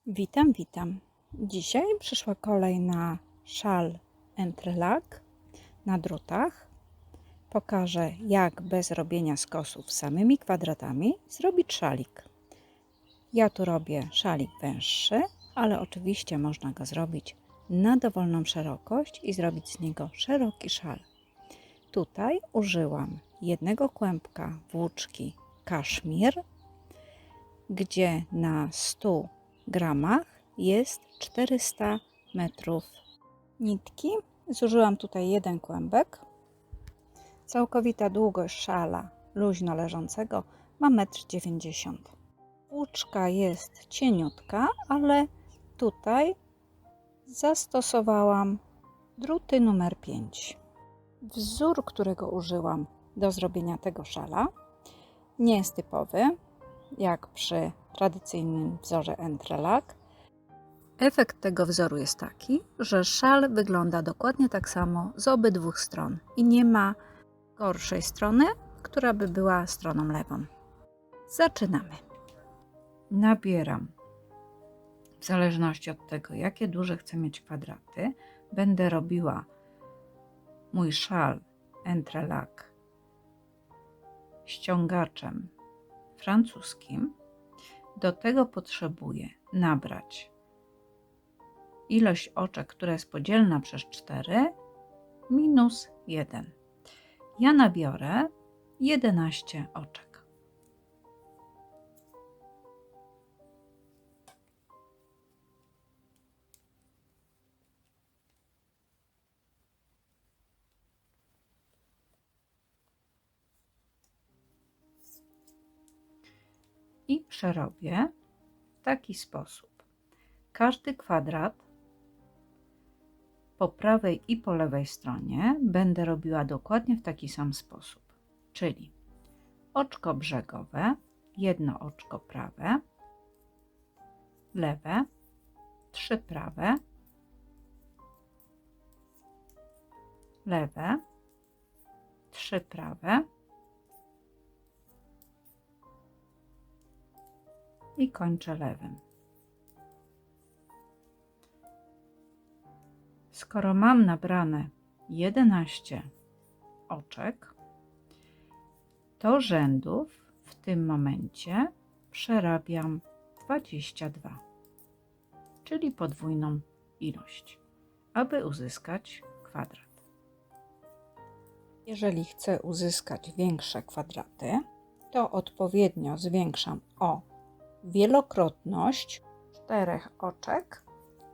Witam, witam. Dzisiaj przyszła kolej na szal entrelac na drutach. Pokażę, jak bez robienia skosów samymi kwadratami zrobić szalik. Ja tu robię szalik węższy, ale oczywiście można go zrobić na dowolną szerokość i zrobić z niego szeroki szal. Tutaj użyłam jednego kłębka włóczki kaszmir, gdzie na 100 gramach jest 400 metrów nitki. Zużyłam tutaj jeden kłębek. Całkowita długość szala luźno leżącego ma 1,90 m. Włóczka jest cieniutka, ale tutaj zastosowałam druty numer 5. Wzór, którego użyłam do zrobienia tego szala, nie jest typowy, jak przy tradycyjnym wzorze entrelac. Efekt tego wzoru jest taki, że szal wygląda dokładnie tak samo z obydwu stron i nie ma gorszej strony, która by była stroną lewą. Zaczynamy. Nabieram, w zależności od tego, jakie duże chcę mieć kwadraty, będę robiła mój szal entrelac ściągaczem francuskim. Do tego potrzebuję nabrać ilość oczek, która jest podzielna przez 4 minus 1. Ja nabiorę 11 oczek. I przerobię w taki sposób. Każdy kwadrat po prawej i po lewej stronie będę robiła dokładnie w taki sam sposób. Czyli oczko brzegowe, jedno oczko prawe, lewe, 3 prawe, lewe, 3 prawe i kończę lewym. Skoro mam nabrane 11 oczek, to rzędów w tym momencie przerabiam 22, czyli podwójną ilość, aby uzyskać kwadrat. Jeżeli chcę uzyskać większe kwadraty, to odpowiednio zwiększam o wielokrotność 4 oczek,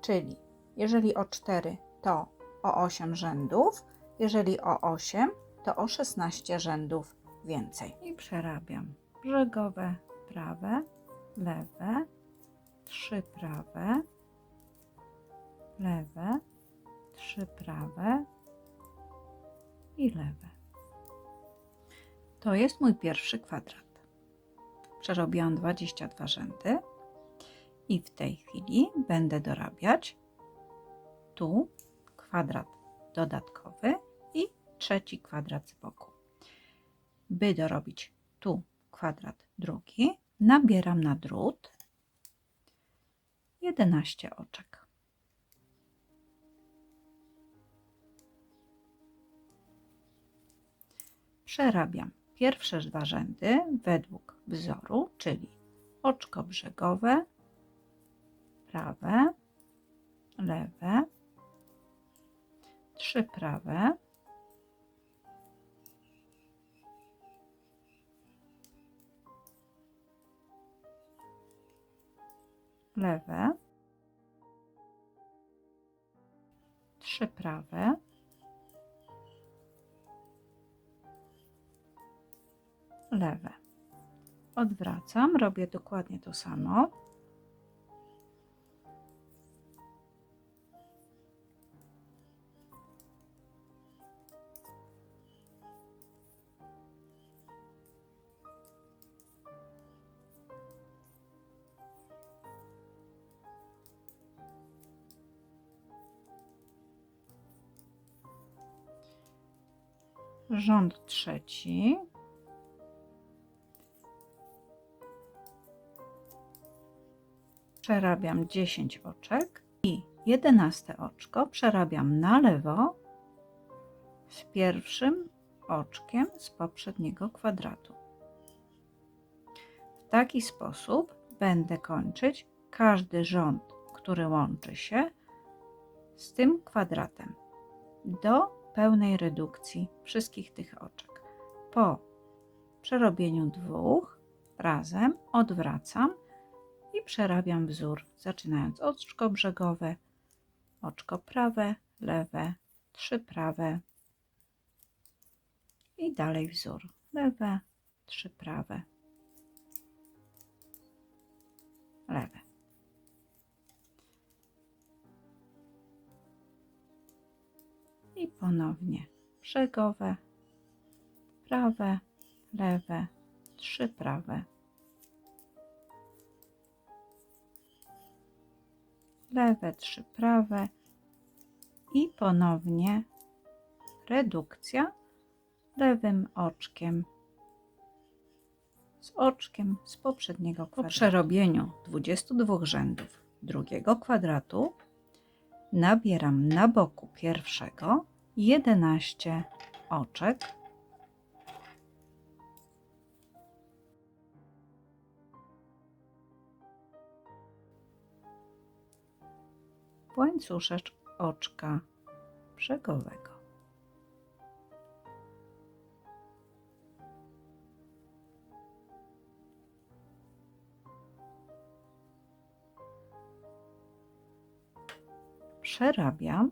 czyli jeżeli o 4, to o 8 rzędów, jeżeli o 8, to o 16 rzędów więcej. I przerabiam brzegowe, prawe, lewe, 3 prawe, lewe, 3 prawe i lewe. To jest mój pierwszy kwadrat. Przerobiłam 22 rzędy i w tej chwili będę dorabiać tu kwadrat dodatkowy i trzeci kwadrat z boku. By dorobić tu kwadrat drugi, nabieram na drut 11 oczek. Przerabiam pierwsze 2 rzędy według wzoru, czyli oczko brzegowe, prawe, lewe, 3 prawe, lewe, 3 prawe, lewe. Odwracam, robię dokładnie to samo. Rząd trzeci. Przerabiam 10 oczek i 11 oczko przerabiam na lewo z pierwszym oczkiem z poprzedniego kwadratu. W taki sposób będę kończyć każdy rząd, który łączy się z tym kwadratem do pełnej redukcji wszystkich tych oczek. Po przerobieniu dwóch razem odwracam i przerabiam wzór, zaczynając od oczko brzegowe, oczko prawe, lewe, 3 prawe i dalej wzór lewe, 3 prawe, lewe. I ponownie brzegowe, prawe, lewe, 3 prawe, lewe, 3 prawe i ponownie redukcja lewym oczkiem z oczkiem z poprzedniego kwadratu. Po przerobieniu 22 rzędów drugiego kwadratu nabieram na boku pierwszego 11 oczek w łańcuszek oczka brzegowego. Przerabiam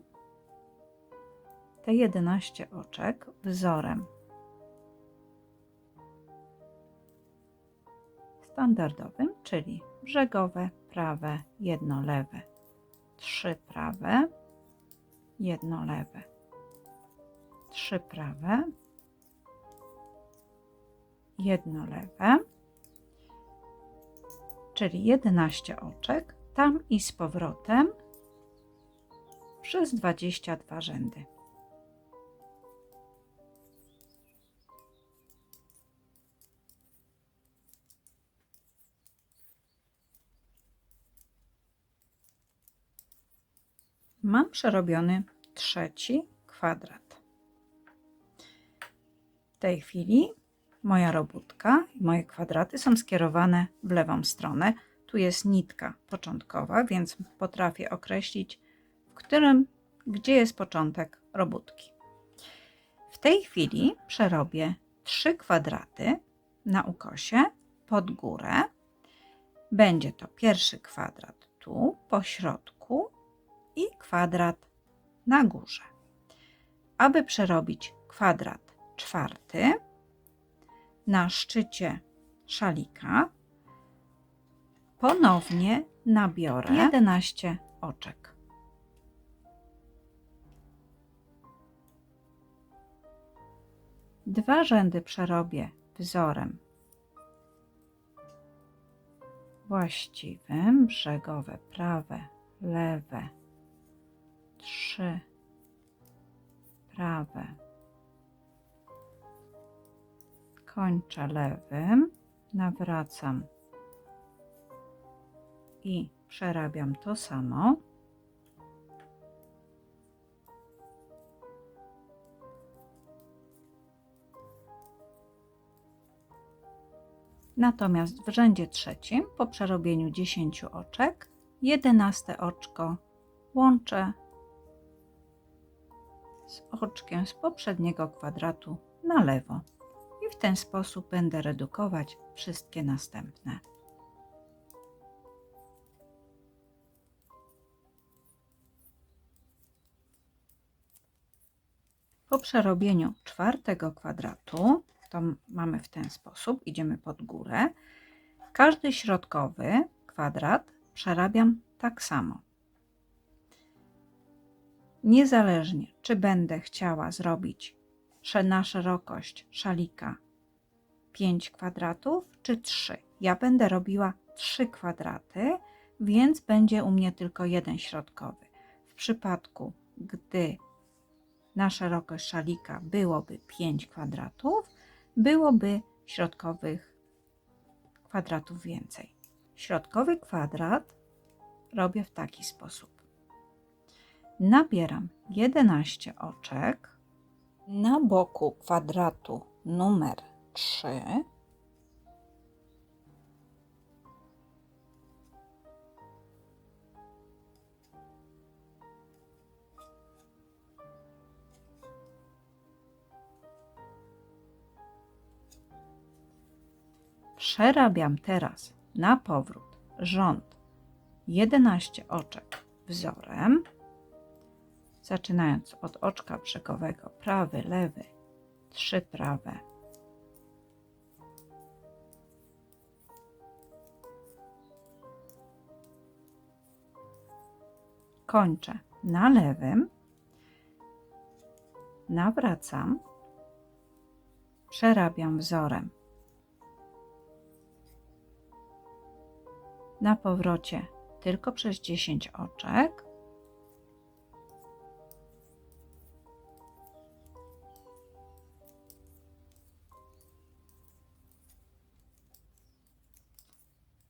te 11 oczek wzorem standardowym, czyli brzegowe, prawe, jedno lewe, 3 prawe, jedno lewe, 3 prawe, jedno lewe, czyli 11 oczek tam i z powrotem przez 22 rzędy. Mam przerobiony trzeci kwadrat. W tej chwili moja robótka i moje kwadraty są skierowane w lewą stronę. Tu jest nitka początkowa, więc potrafię określić, gdzie jest początek robótki. W tej chwili przerobię 3 kwadraty na ukosie pod górę. Będzie to pierwszy kwadrat tu po środku i kwadrat na górze. Aby przerobić kwadrat czwarty na szczycie szalika, ponownie nabiorę 11 oczek. Dwa rzędy przerobię wzorem właściwym, brzegowe, prawe, lewe, 3 prawe, kończę lewym, nawracam i przerabiam to samo. Natomiast w rzędzie trzecim, po przerobieniu 10 oczek, 11 oczko łączę z oczkiem z poprzedniego kwadratu na lewo i w ten sposób będę redukować wszystkie następne. Po przerobieniu czwartego kwadratu, to mamy w ten sposób, idziemy pod górę. Każdy środkowy kwadrat przerabiam tak samo. Niezależnie, czy będę chciała zrobić na szerokość szalika 5 kwadratów, czy 3. Ja będę robiła 3 kwadraty, więc będzie u mnie tylko jeden środkowy. W przypadku, gdy na szerokość szalika byłoby 5 kwadratów, byłoby środkowych kwadratów więcej. Środkowy kwadrat robię w taki sposób. Nabieram 11 oczek na boku kwadratu numer 3. Przerabiam teraz na powrót rząd 11 oczek wzorem, zaczynając od oczka brzegowego prawy, lewy, 3 prawe, kończę na lewym, nawracam, przerabiam wzorem na powrocie tylko przez 10 oczek,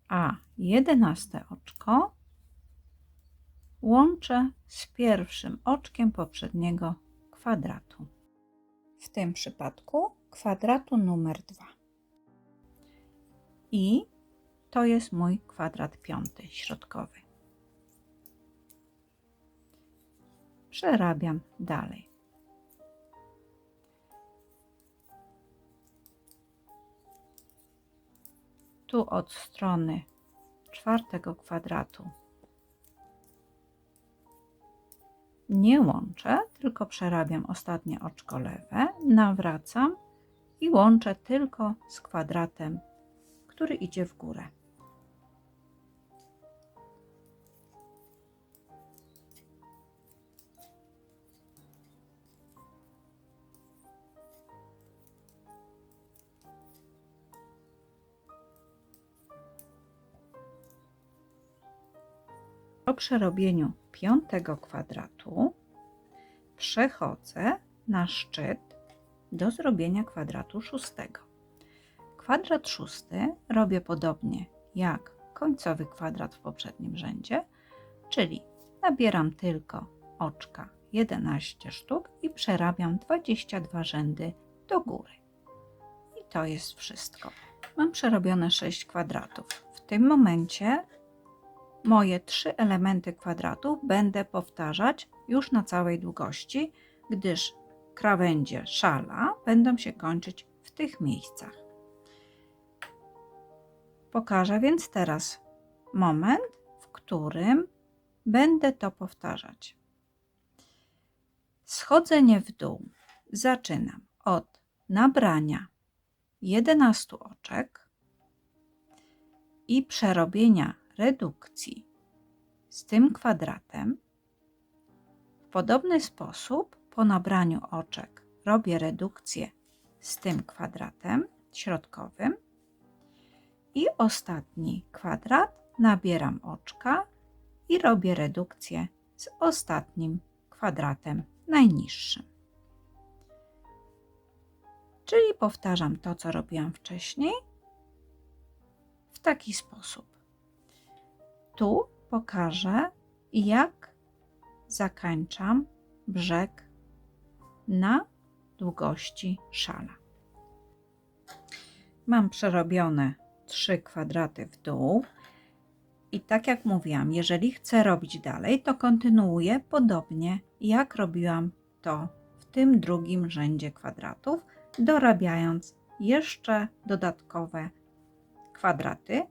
a 11 oczko łączę z pierwszym oczkiem poprzedniego kwadratu. W tym przypadku kwadratu numer 2. I to jest mój kwadrat piąty, środkowy. Przerabiam dalej. Tu od strony czwartego kwadratu nie łączę, tylko przerabiam ostatnie oczko lewe, nawracam i łączę tylko z kwadratem, który idzie w górę. Po przerobieniu piątego kwadratu przechodzę na szczyt do zrobienia kwadratu szóstego. Kwadrat szósty robię podobnie jak końcowy kwadrat w poprzednim rzędzie, czyli nabieram tylko oczka 11 sztuk i przerabiam 22 rzędy do góry. I to jest wszystko. Mam przerobione 6 kwadratów. W tym momencie moje 3 elementy kwadratu będę powtarzać już na całej długości, gdyż krawędzie szala będą się kończyć w tych miejscach. Pokażę więc teraz moment, w którym będę to powtarzać. Schodzenie w dół zaczynam od nabrania 11 oczek i przerobienia redukcji z tym kwadratem. W podobny sposób po nabraniu oczek robię redukcję z tym kwadratem środkowym i ostatni kwadrat nabieram oczka i robię redukcję z ostatnim kwadratem najniższym. Czyli powtarzam to, co robiłam wcześniej w taki sposób. Tu pokażę, jak zakończam brzeg na długości szala. Mam przerobione 3 kwadraty w dół i tak jak mówiłam, jeżeli chcę robić dalej, to kontynuuję podobnie jak robiłam to w tym drugim rzędzie kwadratów, dorabiając jeszcze dodatkowe kwadraty.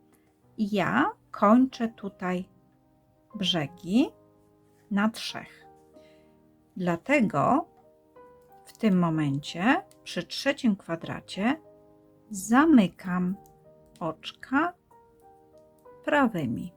Ja kończę tutaj brzegi na 3. Dlatego w tym momencie przy trzecim kwadracie zamykam oczka prawymi.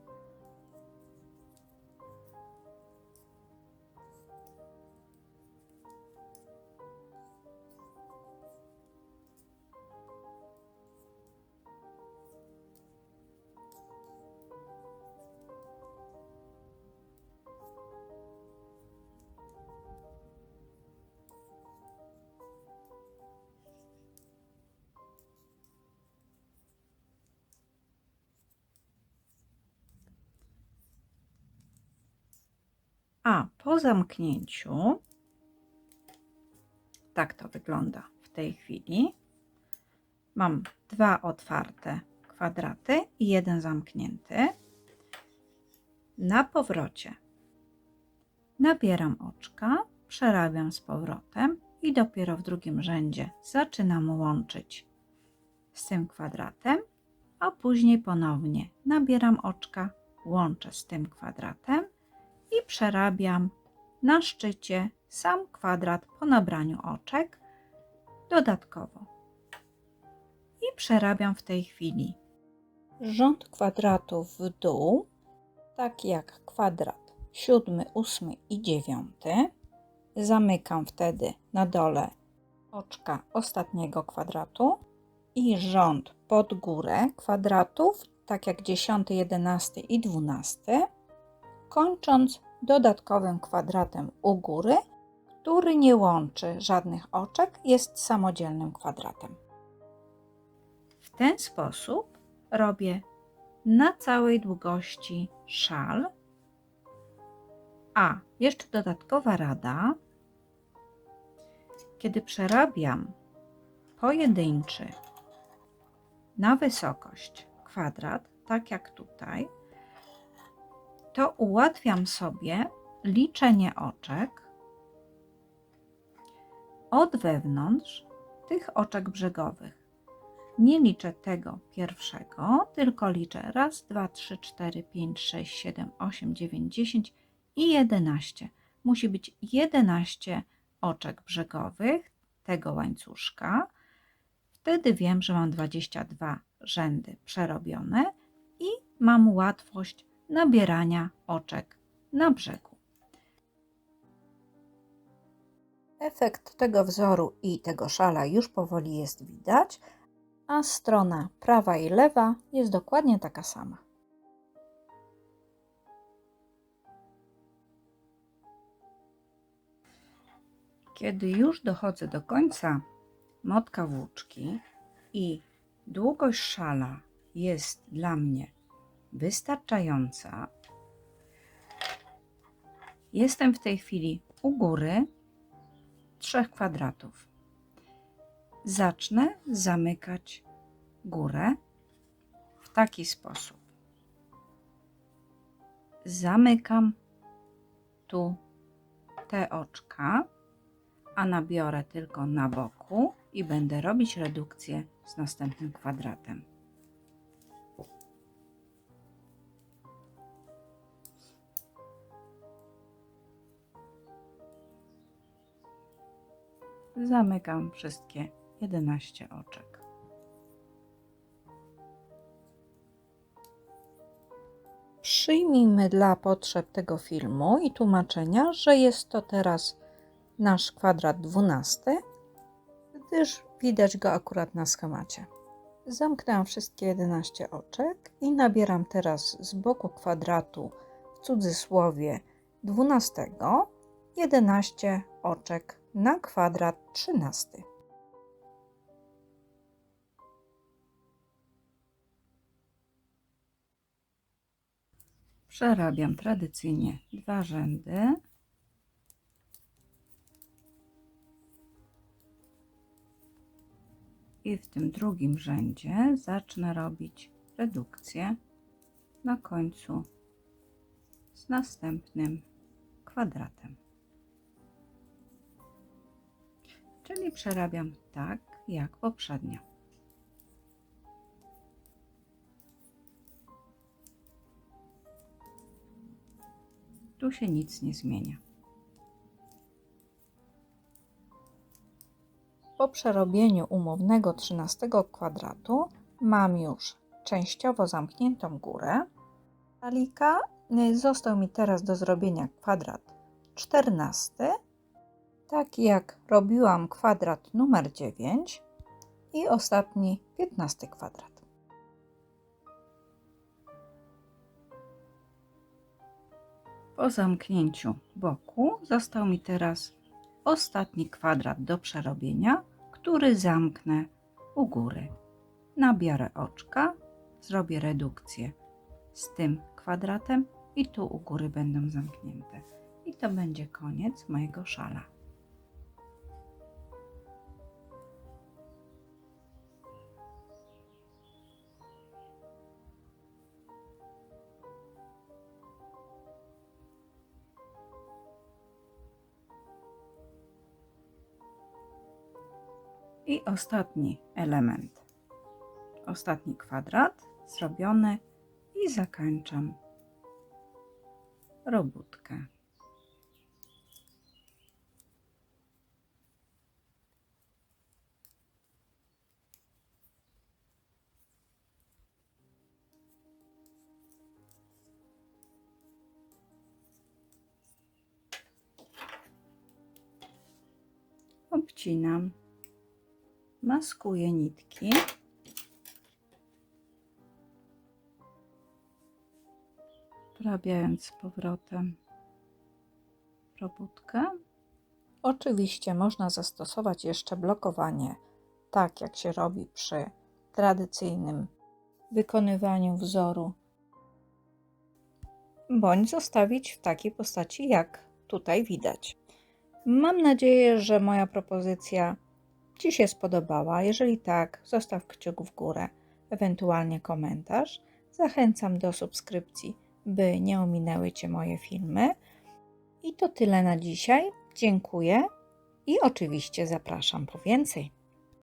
A po zamknięciu, tak to wygląda w tej chwili, mam 2 otwarte kwadraty i 1 zamknięty. Na powrocie nabieram oczka, przerabiam z powrotem i dopiero w drugim rzędzie zaczynam łączyć z tym kwadratem, a później ponownie nabieram oczka, łączę z tym kwadratem i przerabiam na szczycie sam kwadrat po nabraniu oczek dodatkowo. I przerabiam w tej chwili rząd kwadratów w dół, tak jak kwadrat 7, 8 i 9. Zamykam wtedy na dole oczka ostatniego kwadratu i rząd pod górę kwadratów, tak jak 10, 11 i 12, kończąc dodatkowym kwadratem u góry, który nie łączy żadnych oczek, jest samodzielnym kwadratem. W ten sposób robię na całej długości szal. A jeszcze dodatkowa rada: kiedy przerabiam pojedynczy na wysokość kwadrat, tak jak tutaj, to ułatwiam sobie liczenie oczek od wewnątrz tych oczek brzegowych. Nie liczę tego pierwszego, tylko liczę raz, 2, 3, 4, 5, 6, 7, 8, 9, 10 i 11. Musi być 11 oczek brzegowych tego łańcuszka. Wtedy wiem, że mam 22 rzędy przerobione i mam łatwość nabierania oczek na brzegu. Efekt tego wzoru i tego szala już powoli jest widać, a strona prawa i lewa jest dokładnie taka sama. Kiedy już dochodzę do końca motka włóczki i długość szala jest dla mnie wystarczająca, jestem w tej chwili u góry 3 kwadratów. Zacznę zamykać górę w taki sposób. Zamykam tu te oczka, a nabiorę tylko na boku i będę robić redukcję z następnym kwadratem. Zamykam wszystkie 11 oczek. Przyjmijmy dla potrzeb tego filmu i tłumaczenia, że jest to teraz nasz kwadrat 12, gdyż widać go akurat na schemacie. Zamknęłam wszystkie 11 oczek i nabieram teraz z boku kwadratu, w cudzysłowie 12, 11 oczek na kwadrat 13. Przerabiam tradycyjnie 2 rzędy. I w tym drugim rzędzie zacznę robić redukcję na końcu z następnym kwadratem. Czyli przerabiam tak jak poprzednio. Tu się nic nie zmienia. Po przerobieniu umownego 13 kwadratu mam już częściowo zamkniętą górę szalika. Został mi teraz do zrobienia kwadrat 14, taki jak robiłam kwadrat numer 9 i ostatni 15 kwadrat. Po zamknięciu boku został mi teraz ostatni kwadrat do przerobienia, który zamknę u góry. Nabiorę oczka, zrobię redukcję z tym kwadratem i tu u góry będą zamknięte. I I to będzie koniec mojego szala. I ostatni element, ostatni kwadrat zrobiony i zakończam robótkę. Obcinam, maskuję nitki. Wprawiając z powrotem robótkę. Oczywiście można zastosować jeszcze blokowanie, tak jak się robi przy tradycyjnym wykonywaniu wzoru, bądź zostawić w takiej postaci, jak tutaj widać. Mam nadzieję, że moja propozycja Ci się spodobała. Jeżeli tak, zostaw kciuk w górę, ewentualnie komentarz. Zachęcam do subskrypcji, by nie ominęły Cię moje filmy. I to tyle na dzisiaj. Dziękuję i oczywiście zapraszam po więcej.